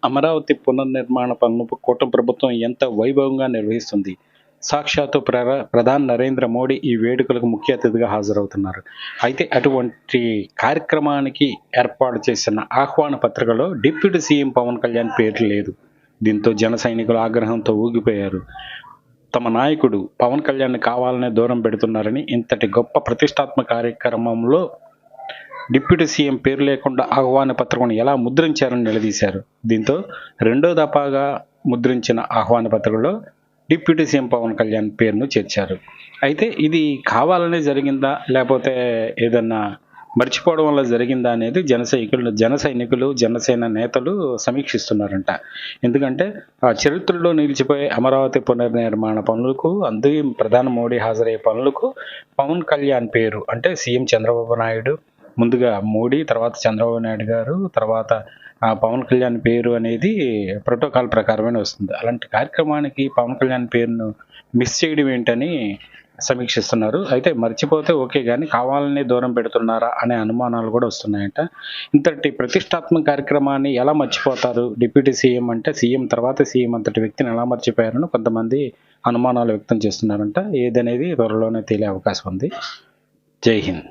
అమరావతి పునర్నిర్మాణ పనులను కూటమి ప్రభుత్వం ఎంత వైభవంగా నిర్వహిస్తుంది. సాక్షాత్తు ప్రధాని నరేంద్ర మోడీ ఈ వేడుకలకు ముఖ్య అతిథిగా హాజరవుతున్నారు. అయితే అటువంటి కార్యక్రమానికి ఏర్పాటు చేసిన ఆహ్వాన పత్రికలో డిప్యూటీ సీఎం పవన్ కళ్యాణ్ పేరు లేదు. దీంతో జన సైనికులు ఆగ్రహంతో ఊగిపోయారు. తమ నాయకుడు పవన్ కళ్యాణ్ కావాలనే దూరం పెడుతున్నారని, ఇంతటి గొప్ప ప్రతిష్టాత్మక కార్యక్రమంలో డిప్యూటీ సీఎం పేరు లేకుండా ఆహ్వాన పత్రికను ఎలా ముద్రించారని నిలదీశారు. దీంతో రెండో దఫాగా ముద్రించిన ఆహ్వాన పత్రికలో డిప్యూటీ సీఎం పవన్ కళ్యాణ్ పేరును చేర్చారు. అయితే ఇది కావాలనే జరిగిందా, లేకపోతే ఏదన్నా మర్చిపోవడం వల్ల జరిగిందా అనేది జన సైనికులు జనసేన నేతలు సమీక్షిస్తున్నారంట. ఎందుకంటే ఆ చరిత్రలో నిలిచిపోయే అమరావతి పునర్నిర్మాణ పనులకు, అందుకే ప్రధాని మోడీ హాజరయ్యే పనులకు పవన్ కళ్యాణ్ పేరు అంటే సీఎం చంద్రబాబు నాయుడు, ముందుగా మోడీ, తర్వాత చంద్రబాబు నాయుడు గారు, తర్వాత పవన్ కళ్యాణ్ పేరు అనేది ప్రోటోకాల్ ప్రకారమే వస్తుంది. అలాంటి కార్యక్రమానికి పవన్ కళ్యాణ్ పేరును మిస్ చేయడం ఏంటని సమీక్షిస్తున్నారు. అయితే మర్చిపోతే ఓకే, కానీ కావాలని దూరం పెడుతున్నారా అనే అనుమానాలు కూడా వస్తున్నాయంట. ఇంతటి ప్రతిష్టాత్మక కార్యక్రమాన్ని ఎలా మర్చిపోతారు? డిప్యూటీ సీఎం అంటే సీఎం తర్వాత సీఎం అంతటి వ్యక్తిని ఎలా మర్చిపోయారని కొంతమంది అనుమానాలు వ్యక్తం చేస్తున్నారంట. ఏదనేది త్వరలోనే తేలే అవకాశం ఉంది. జై హింద్.